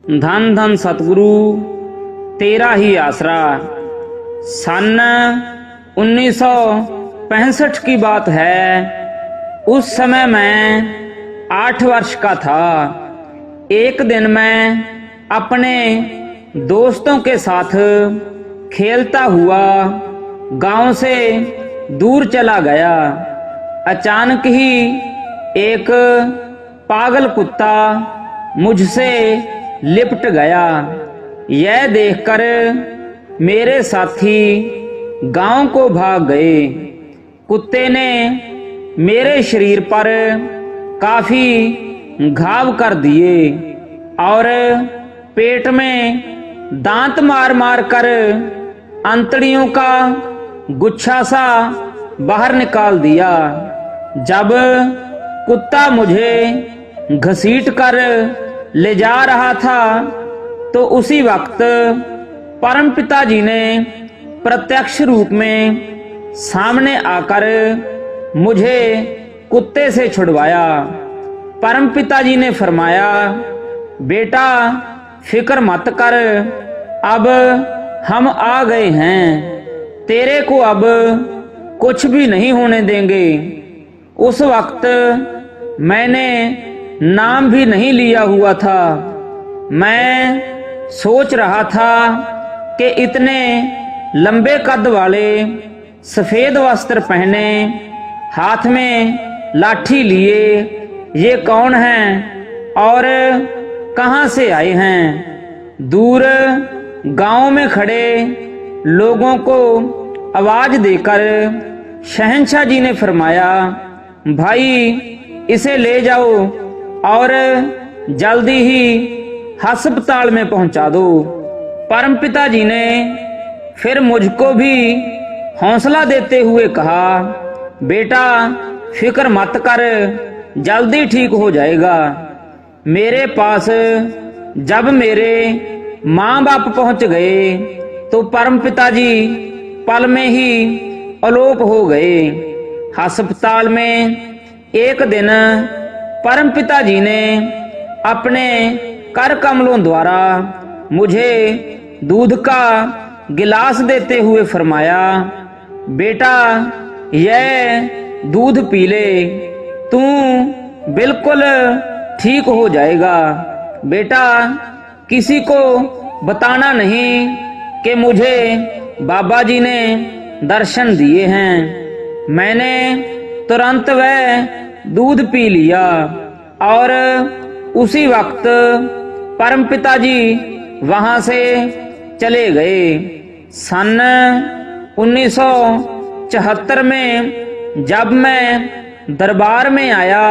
धन धन सतगुरु तेरा ही आसरा। सन 1965 की बात है। उस समय मैं 8 वर्ष का था। एक दिन मैं अपने दोस्तों के साथ खेलता हुआ गांव से दूर चला गया। अचानक ही एक पागल कुत्ता मुझसे लिपट गया। यह देखकर मेरे साथी गांव को भाग गए। कुत्ते ने मेरे शरीर पर काफी घाव कर दिए और पेट में दांत मार मार कर अंतड़ियों का गुच्छा सा बाहर निकाल दिया। जब कुत्ता मुझे घसीट कर ले जा रहा था तो उसी वक्त परमपिता जी ने प्रत्यक्ष रूप में सामने आकर मुझे कुत्ते से छुड़वाया। परमपिता जी ने फरमाया, बेटा फिक्र मत कर, अब हम आ गए हैं, तेरे को अब कुछ भी नहीं होने देंगे। उस वक्त मैंने नाम भी नहीं लिया हुआ था। मैं सोच रहा था कि इतने लंबे कद वाले सफेद वस्त्र पहने, हाथ में लाठी लिए ये कौन हैं और कहां से आए हैं। दूर गांव में खड़े लोगों को आवाज देकर शहंशाह जी ने फरमाया, भाई इसे ले जाओ और जल्दी ही अस्पताल में पहुंचा दो। परमपिता जी ने फिर मुझको भी हौसला देते हुए कहा, बेटा फिक्र मत कर, जल्दी ठीक हो जाएगा। मेरे पास जब मेरे माँ बाप पहुंच गए तो परमपिता जी पल में ही अलोप हो गए। अस्पताल में एक दिन परमपिता जी ने अपने कर कमलों द्वारा मुझे दूध का गिलास देते हुए फरमाया, बेटा यह दूध पी ले, तू बिल्कुल ठीक हो जाएगा। बेटा किसी को बताना नहीं कि मुझे बाबा जी ने दर्शन दिए हैं। मैंने तुरंत वह दूध पी लिया और उसी वक्त परमपिता जी वहां से चले गए। सन 1974 में जब मैं दरबार में आया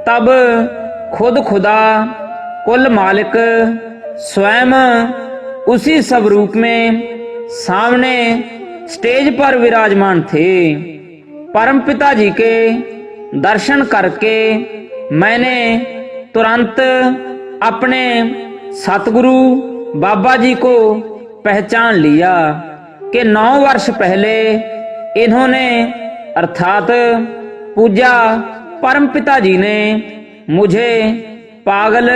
तब खुद खुदा कुल मालिक स्वयं उसी स्वरूप में सामने स्टेज पर विराजमान थे। परमपिता जी के दर्शन करके मैंने तुरंत अपने सतगुरु बाबा जी को पहचान लिया कि 9 वर्ष पहले इन्होंने अर्थात पूज्य परमपिता जी ने मुझे पागल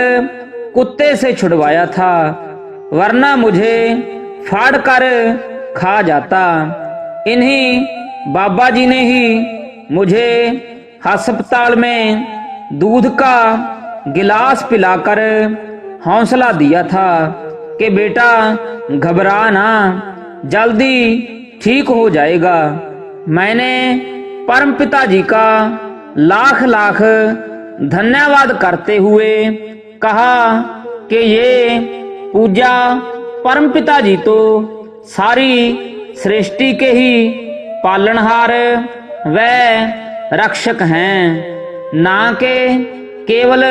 कुत्ते से छुड़वाया था, वरना मुझे फाड़ कर खा जाता। इन्हीं बाबा जी ने ही मुझे अस्पताल में दूध का गिलास पिलाकर हौसला दिया था कि बेटा घबरा ना, जल्दी ठीक हो जाएगा। मैंने परमपिता जी का लाख लाख धन्यवाद करते हुए कहा कि ये पूज्य परमपिता जी तो सारी सृष्टि के ही पालनहार व रक्षक हैं, ना के केवल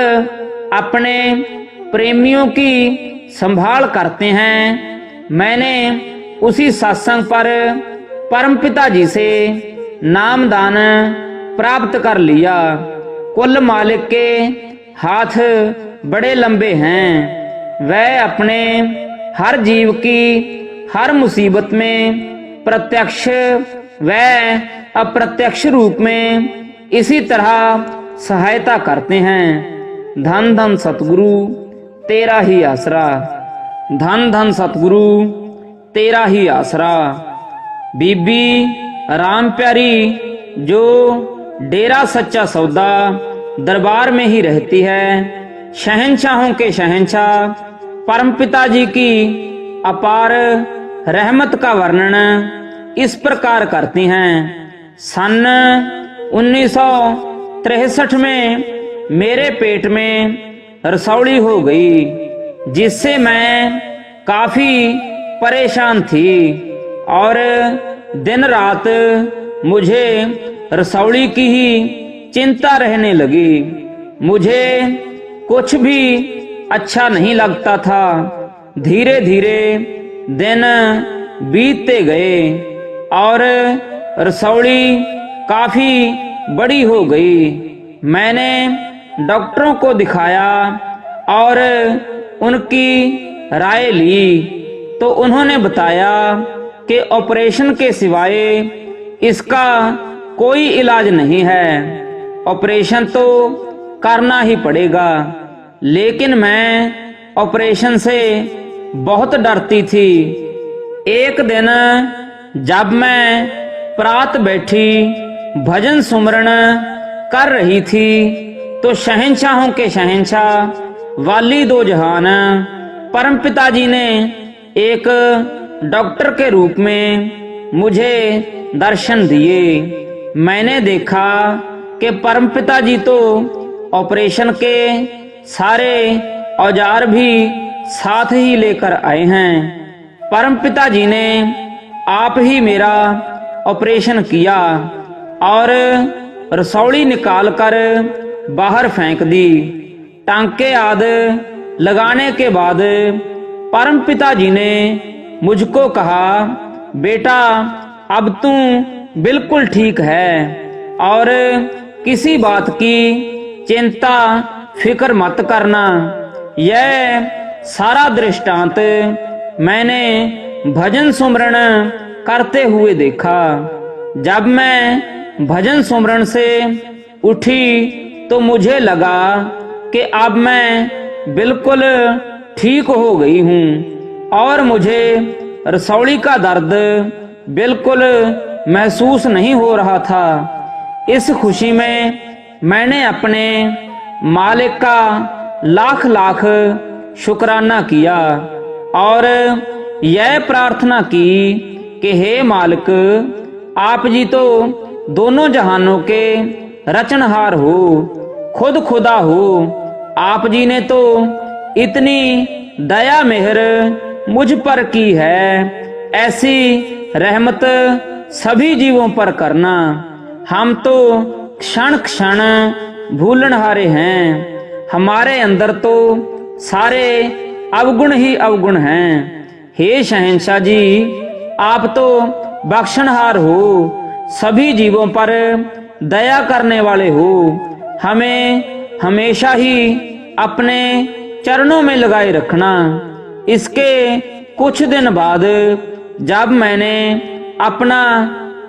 अपने प्रेमियों की संभाल करते हैं। मैंने उसी सत्संग पर परमपिता जी से नामदान प्राप्त कर लिया। कुल मालिक के हाथ बड़े लंबे हैं, वह अपने हर जीव की हर मुसीबत में प्रत्यक्ष व अप्रत्यक्ष रूप में इसी तरह सहायता करते हैं। धन धन सतगुरु तेरा ही आसरा। धन धन सतगुरु तेरा ही आसरा। बीबी राम प्यारी जो डेरा सच्चा सौदा दरबार में ही रहती है, शहंशाहों के शहंशाह परम पिता जी की अपार रहमत का वर्णन इस प्रकार करती हैं। सन 1963 में मेरे पेट में रसौली हो गई, जिससे मैं काफी परेशान थी और दिन रात मुझे रसौली की ही चिंता रहने लगी। मुझे कुछ भी अच्छा नहीं लगता था। धीरे धीरे दिन बीतते गए और रसौली काफी बड़ी हो गई। मैंने डॉक्टरों को दिखाया और उनकी राय ली तो उन्होंने बताया कि ऑपरेशन के सिवाय इसका कोई इलाज नहीं है, ऑपरेशन तो करना ही पड़ेगा। लेकिन मैं ऑपरेशन से बहुत डरती थी। एक दिन जब मैं प्रात बैठी भजन सुमरण कर रही थी तो शहंशाहों के शहंशाह वाली दो जहान परम पिताजी ने एक डॉक्टर के रूप में मुझे दर्शन दिए। मैंने देखा कि परम पिताजी तो ऑपरेशन के सारे औजार भी साथ ही लेकर आए हैं। परम पिताजी ने आप ही मेरा ऑपरेशन किया और रसौली निकालकर बाहर फेंक दी। टांके आदि लगाने के बाद परम पिताजी ने मुझको कहा, बेटा अब तू बिल्कुल ठीक है और किसी बात की चिंता फिक्र मत करना। यह सारा दृष्टांत मैंने भजन सुमरण करते हुए देखा। जब मैं भजन सुमरण से उठी तो मुझे लगा कि अब मैं बिल्कुल ठीक हो गई हूँ और मुझे रसौली का दर्द बिल्कुल महसूस नहीं हो रहा था। इस खुशी में मैंने अपने मालिक का लाख लाख शुक्राना किया और यह प्रार्थना की कि हे मालिक, आप जी तो दोनों जहानों के रचनहार हो, खुद खुदा हो। आप जी ने तो इतनी दया मेहर मुझ पर की है, ऐसी रहमत सभी जीवों पर करना। हम तो क्षण क्षण भूलनहारे हैं, हमारे अंदर तो सारे अवगुण ही अवगुण हैं। हे शहंशाह जी, आप तो बख्शनहार हो, सभी जीवों पर दया करने वाले हो। हमें हमेशा ही अपने चरणों में लगाए रखना। इसके कुछ दिन बाद जब मैंने अपना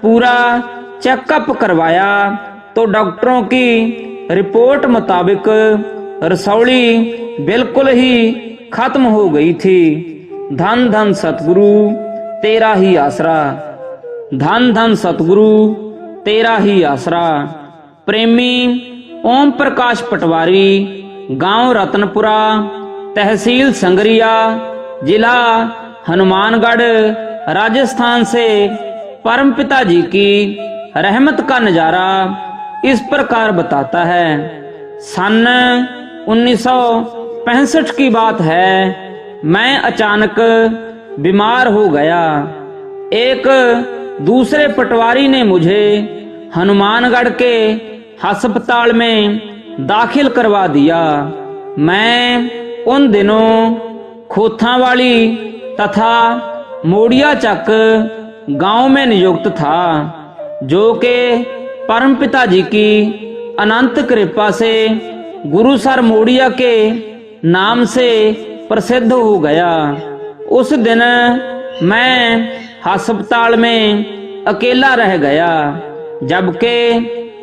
पूरा चेकअप करवाया तो डॉक्टरों की रिपोर्ट मुताबिक रसौली बिल्कुल ही खत्म हो गई थी। धन धन सतगुरु तेरा ही आसरा। धन धन सतगुरु तेरा ही आसरा। प्रेमी ओम प्रकाश पटवारी, गांव रतनपुरा, तहसील संगरिया, जिला हनुमानगढ़, राजस्थान से परम पिताजी की रहमत का नजारा इस प्रकार बताता है। सन 1965 की बात है। मैं अचानक बीमार हो गया। एक दूसरे पटवारी ने मुझे हनुमानगढ़ के अस्पताल में दाखिल करवा दिया। मैं उन दिनों खोथावाली तथा मोड़िया चक गांव में नियुक्त था, जो के परम पिताजी की अनंत कृपा से गुरुसर मोड़िया के नाम से प्रसिद्ध हो गया। उस दिन मैं अस्पताल में अकेला रह गया, जबकि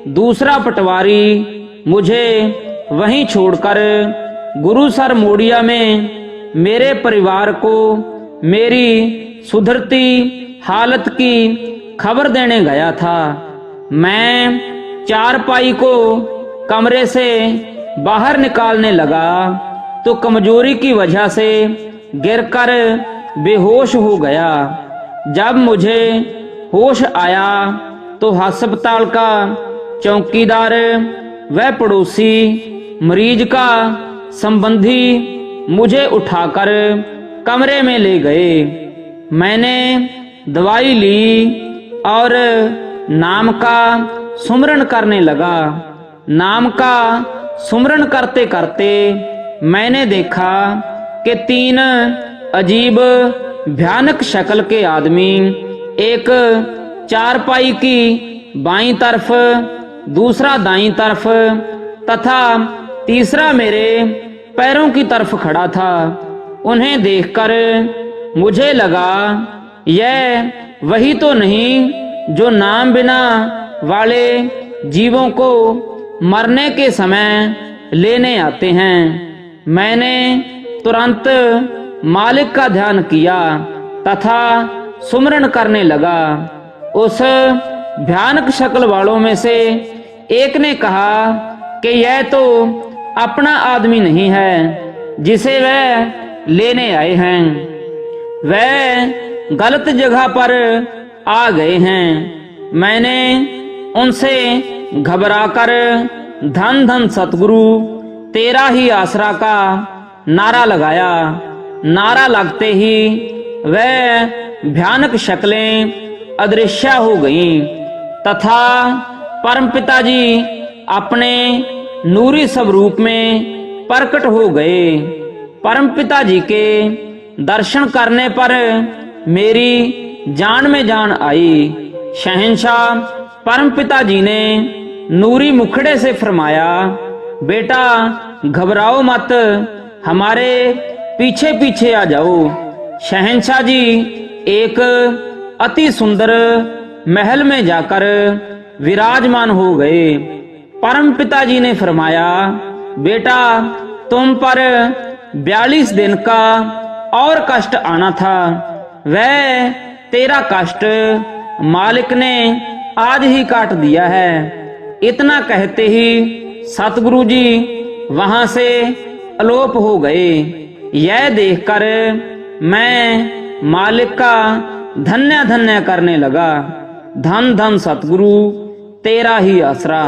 दूसरा पटवारी मुझे वहीं छोड़कर गुरुसर मोड़िया में मेरे परिवार को मेरी सुधरती हालत की खबर देने गया था। मैं चारपाई को कमरे से बाहर निकालने लगा तो कमजोरी की वजह से गिरकर बेहोश हो गया। जब मुझे होश आया तो अस्पताल का चौकीदार व पड़ोसी मरीज का संबंधी मुझे उठाकर कमरे में ले गए। मैंने दवाई ली और नाम का सुमरन करने लगा। नाम का सुमरन करते करते मैंने देखा कि 3 अजीब भयानक शक्ल के आदमी एक चारपाई की बाईं तरफ, दूसरा दाईं तरफ तथा तीसरा मेरे पैरों की तरफ खड़ा था। उन्हें देखकर मुझे लगा यह वही तो नहीं जो नाम बिना वाले जीवों को मरने के समय लेने आते हैं। मैंने तुरंत मालिक का ध्यान किया तथा सुमरन करने लगा। उस भयानक शक्ल वालों में से एक ने कहा कि यह तो अपना आदमी नहीं है जिसे वह लेने आए हैं, वह गलत जगह पर आ गए हैं। मैंने उनसे घबराकर धन धन सतगुरु तेरा ही आसरा का नारा लगाया। नारा लगते ही वह भयानक शक्लें अदृश्य हो गईं तथा परमपिता जी अपने नूरी स्वरूप में प्रकट हो गए। परमपिता जी के दर्शन करने पर मेरी जान में जान आई। शहंशाह परमपिता जी ने नूरी मुखड़े से फरमाया, बेटा घबराओ मत, हमारे पीछे पीछे आ जाओ। शहंशाह जी एक अति सुंदर महल में जाकर विराजमान हो गए। परम पिता जी ने फरमाया, बेटा तुम पर 42 दिन का और कष्ट आना था, वह तेरा कष्ट मालिक ने आज ही काट दिया है। इतना कहते ही सतगुरु जी वहां से अलोप हो गए। यह देखकर मैं मालिक का धन्य धन्य करने लगा। धन धन सतगुरु तेरा ही आसरा।